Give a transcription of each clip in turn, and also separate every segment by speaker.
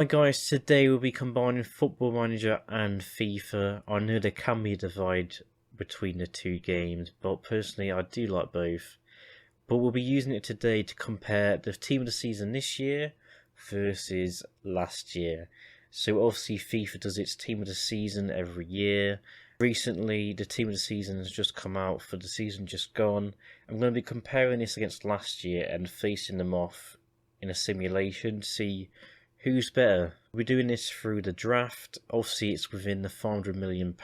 Speaker 1: Hi guys, today we'll be combining Football Manager and FIFA. I know there can be a divide between the two games, but personally I do like both. But we'll be using it today to compare the team of the season this year versus last year. So obviously FIFA does its team of the season every year. Recently the team of the season has just come out for the season just gone. I'm going to be comparing this against last year and facing them off in a simulation to see who's better. We're doing this through the draft. Obviously it's within the £500 million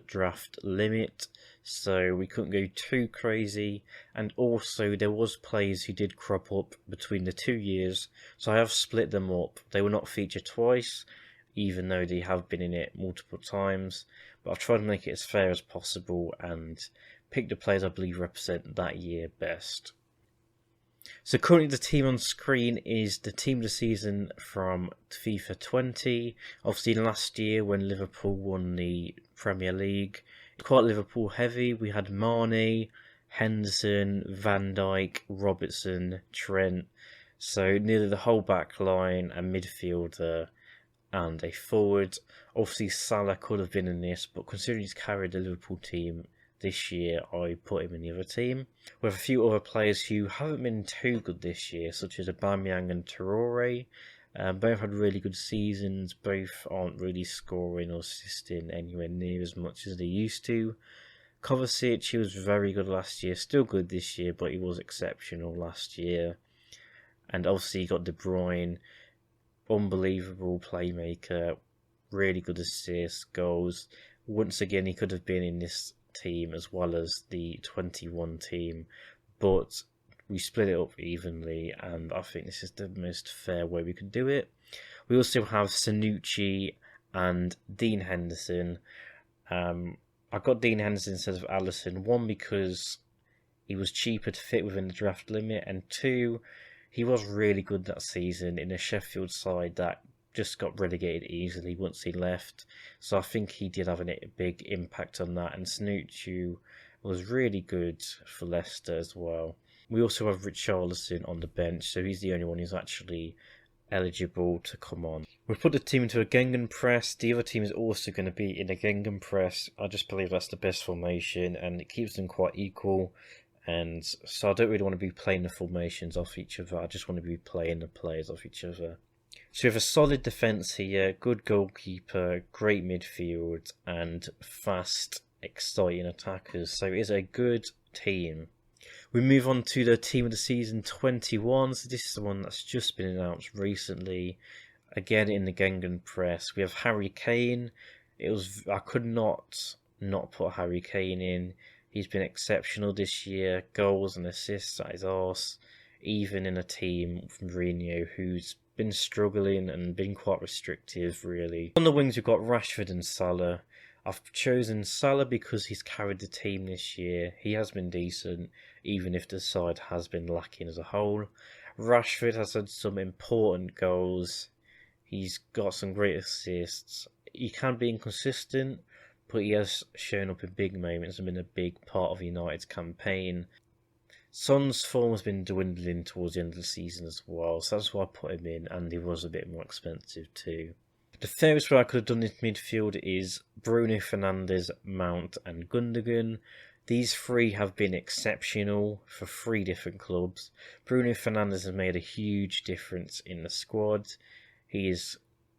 Speaker 1: draft limit, so we couldn't go too crazy, and also there was players who did crop up between the 2 years, so I have split them up. They will not feature twice, even though they have been in it multiple times, but I've tried to make it as fair as possible and pick the players I believe represent that year best. So currently the team on screen is the team of the season from FIFA 20. Obviously last year when Liverpool won the Premier League, quite Liverpool heavy. We had Mane, Henderson, Van Dijk, Robertson, Trent. So nearly the whole back line, a midfielder and a forward. Obviously Salah could have been in this, but considering he's carried the Liverpool team this year, I put him in the other team. We have a few other players who haven't been too good this year, such as Aubameyang and Traore. Both had really good seasons, both aren't really scoring or assisting anywhere near as much as they used to. Kovacic, he was very good last year, still good this year, but he was exceptional last year. And obviously you got De Bruyne, unbelievable playmaker, really good assists, goals. Once again, he could have been in this team as well as the 21 team, but we split it up evenly, and I think this is the most fair way we could do it. We also have Sanucci and Dean Henderson. I got Dean Henderson instead of Alisson, one because he was cheaper to fit within the draft limit, and two, he was really good that season in a Sheffield side that just got relegated easily once he left, so I think he did have a big impact on that, and Sanucci was really good for Leicester as well. We also have Richarlison on the bench, so he's the only one who's actually eligible to come on. We've put the team into a Gegenpress. The other team is also going to be in a Gegenpress. I just believe that's the best formation, and it keeps them quite equal. And so I don't really want to be playing the formations off each other. I just want to be playing the players off each other. So we have a solid defence here, good goalkeeper, great midfield, and fast, exciting attackers. So it is a good team. We move on to the team of the season 21. So this is the one that's just been announced recently. Again in the Gegenpress, we have Harry Kane. I could not put Harry Kane in. He's been exceptional this year, goals and assists at his arse, even in a team from Mourinho who's been struggling and been quite restrictive, really. On the wings, we've got Rashford and Salah. I've chosen Salah because he's carried the team this year. He has been decent, even if the side has been lacking as a whole. Rashford has had some important goals. He's got some great assists. He can be inconsistent, but he has shown up in big moments and been a big part of United's campaign. Son's form has been dwindling towards the end of the season as well, so that's why I put him in, and he was a bit more expensive too. The fairest way I could have done this midfield is Bruno Fernandes, Mount and Gundogan. These three have been exceptional for 3 different clubs. Bruno Fernandes has made a huge difference in the squad. He is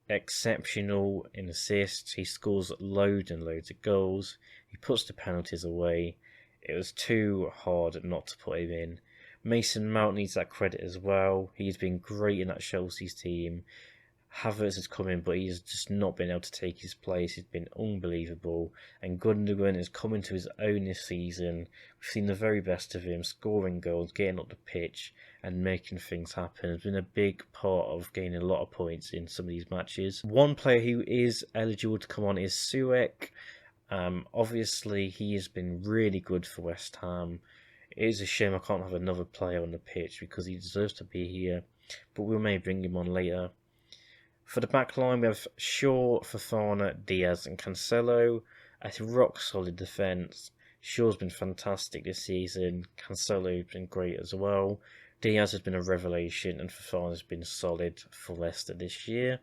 Speaker 1: exceptional in assists. He scores loads and loads of goals. He puts the penalties away. It was too hard not to put him in. Mason Mount needs that credit as well. He's been great in that Chelsea's team. Havertz has come in, but he's just not been able to take his place. He's been unbelievable. And Gundogan is coming to his own this season. We've seen the very best of him, scoring goals, getting up the pitch, and making things happen. Has been a big part of gaining a lot of points in some of these matches. One player who is eligible to come on is Suek. Obviously, he has been really good for West Ham. It is a shame I can't have another player on the pitch because he deserves to be here, but we may bring him on later. For the back line, we have Shaw, Fofana, Diaz and Cancelo. A rock solid defence. Shaw's been fantastic this season. Cancelo's been great as well. Diaz has been a revelation and Fofana's been solid for Leicester this year.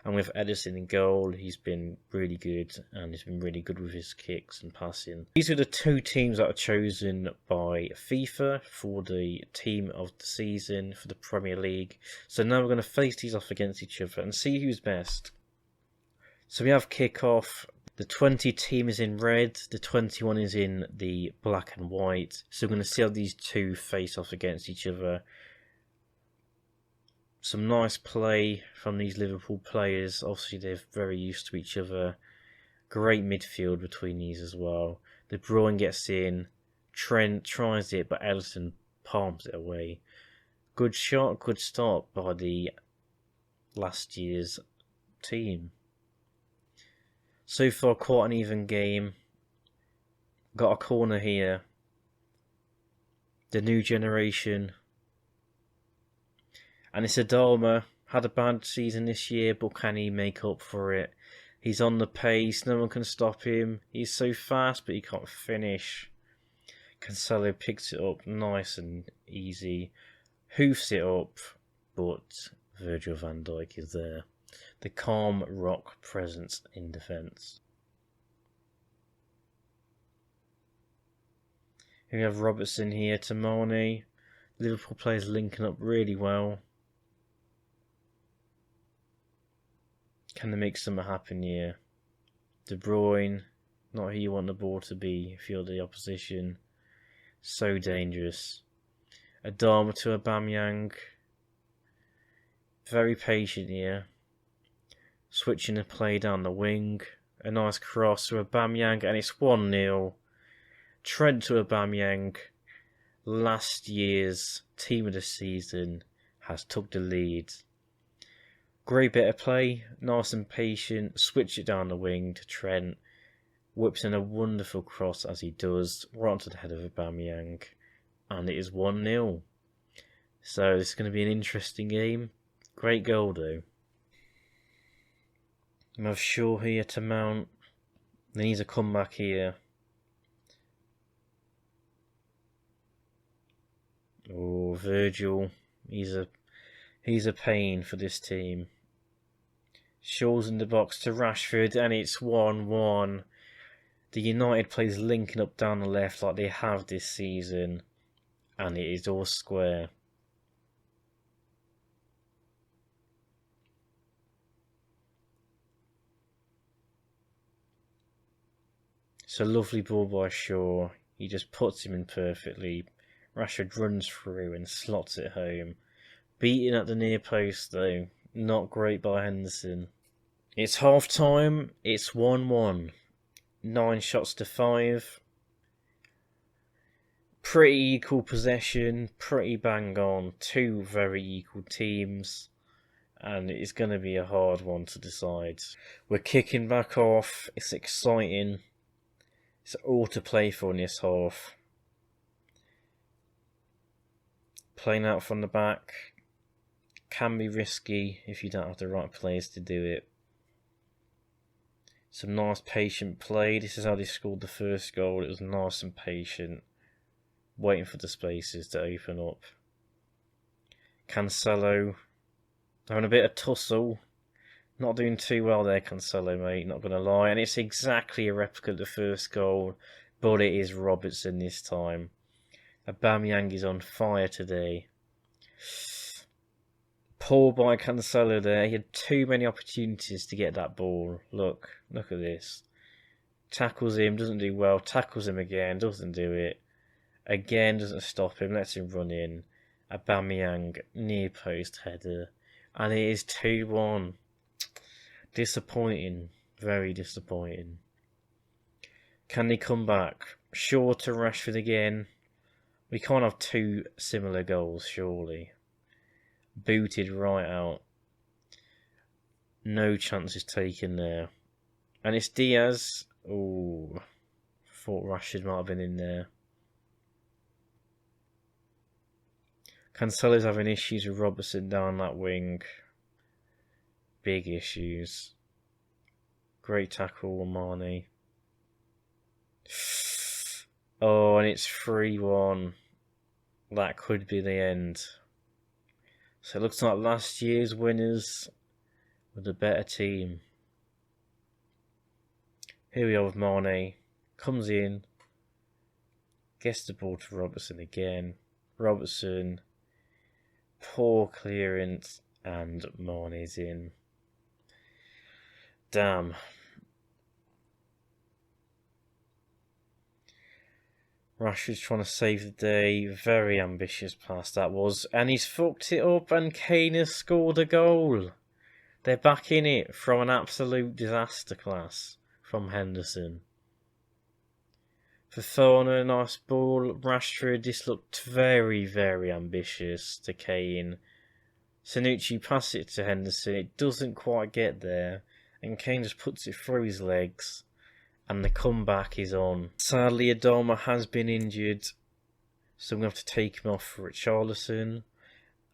Speaker 1: And with Edison in goal, he's been really good, and he's been really good with his kicks and passing. These are the two teams that are chosen by FIFA for the team of the season for the Premier League. So now we're going to face these off against each other and see who's best. So we have kickoff. The 20 team is in red, the 21 is in the black and white. So we're going to see how these two face off against each other. Some nice play from these Liverpool players. Obviously, they're very used to each other. Great midfield between these as well. De Bruyne gets in. Trent tries it, but Ellison palms it away. Good shot, good start by the last year's team. So far, quite an even game. Got a corner here. The new generation. And it's Adama. Had a bad season this year, but can he make up for it? He's on the pace. No one can stop him. He's so fast, but he can't finish. Cancelo picks it up nice and easy. Hoofs it up, but Virgil van Dijk is there. The calm rock presence in defence. We have Robertson here to Mane. Liverpool players linking up really well. Can they make something happen here? De Bruyne, not who you want the ball to be if you're the opposition. So dangerous. Adama to Aubameyang. Very patient here. Switching the play down the wing. A nice cross to Aubameyang, and it's 1-0. Trent to Aubameyang. Last year's team of the season has took the lead. Great bit of play, nice and patient. Switch it down the wing to Trent. Whips in a wonderful cross as he does, right onto the head of Aubameyang. And it is 1-0. So this is going to be an interesting game. Great goal though. We have Shaw here to Mount. They need a comeback here. Oh, Virgil. He's a pain for this team. Shaw's in the box to Rashford, and it's 1-1. The United players linking up down the left like they have this season, and it is all square. It's a lovely ball by Shaw. He just puts him in perfectly. Rashford runs through and slots it home. Beaten at the near post though. Not great by Henderson. It's half time. It's 1-1. 9 shots to 5. Pretty equal possession. Pretty bang on. Two very equal teams. And it's going to be a hard one to decide. We're kicking back off. It's exciting. It's all to play for in this half. Playing out from the back can be risky if you don't have the right players to do it. Some nice patient play. This is how they scored the first goal. It was nice and patient, waiting for the spaces to open up. Cancelo having a bit of tussle. Not doing too well there, Cancelo, mate, not going to lie. And it's exactly a replica of the first goal, but it is Robertson this time. Aubameyang is on fire today. Poor by Cancelo there. He had too many opportunities to get that ball. Look at this. Tackles him, doesn't do well. Tackles him again, doesn't do it. Again, doesn't stop him, lets him run in. Aubameyang, near post header. And it is 2-1. Disappointing. Very disappointing. Can they come back? Shaw to Rashford again. We can't have two similar goals, surely. Booted right out. No chances taken there. And it's Diaz. Oh, thought Rashford might have been in there. Cancelo's having issues with Robertson down that wing. Big issues. Great tackle on Mane. Oh, and it's 3-1. That could be the end. So it looks like last year's winners with a better team. Here we are with Mane. Comes in. Gets the ball to Robertson again. Robertson. Poor clearance. And Mane's in. Damn. Rashford's trying to save the day. Very ambitious pass that was. And he's fucked it up and Kane has scored a goal. They're back in it from an absolute disaster class from Henderson. Fofana, nice ball. Rashford, this looked very, very ambitious to Kane. Sanucci passes it to Henderson. It doesn't quite get there. And Kane just puts it through his legs. And the comeback is on. Sadly, Adama has been injured. So I'm going to have to take him off for Richarlison.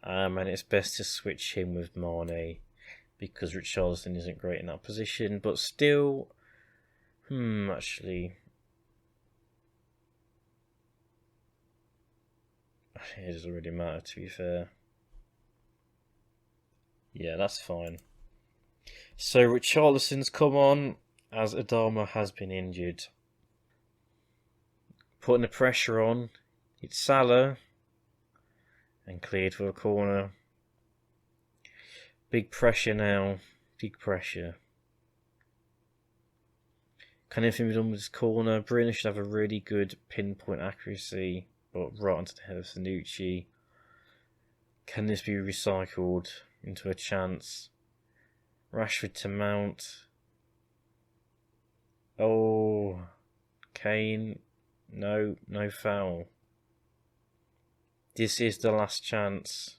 Speaker 1: And it's best to switch him with Mane. Because Richarlison isn't great in that position. But still... actually... it doesn't really matter, to be fair. Yeah, that's fine. So Richarlison's come on as Adama has been injured. Putting the pressure on. It's Salah. And cleared for a corner. Big pressure now. Big pressure. Can anything be done with this corner? Bruno should have a really good pinpoint accuracy. But right onto the head of Sanucci. Can this be recycled into a chance? Rashford to Mount. Oh, Kane. No foul. This is the last chance.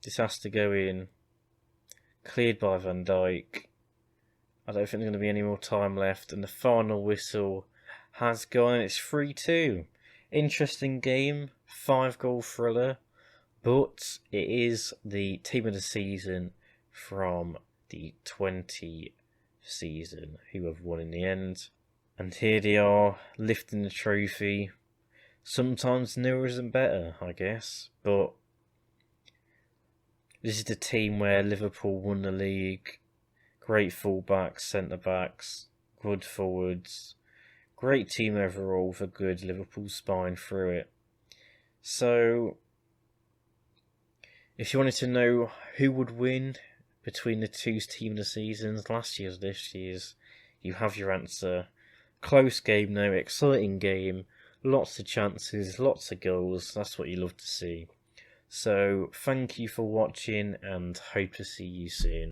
Speaker 1: This has to go in. Cleared by Van Dijk. I don't think there's going to be any more time left. And the final whistle has gone. It's 3-2. Interesting game. 5-goal thriller. But it is the team of the season from the 20 season who have won in the end. And here they are, lifting the trophy. Sometimes newer isn't better, I guess. But this is the team where Liverpool won the league. Great fullbacks, centre-backs, good forwards. Great team overall with a good Liverpool spine through it. So, if you wanted to know who would win between the two team of the seasons, last year's, this year's, you have your answer. Close game though, exciting game, lots of chances, lots of goals, that's what you love to see. So, thank you for watching and hope to see you soon.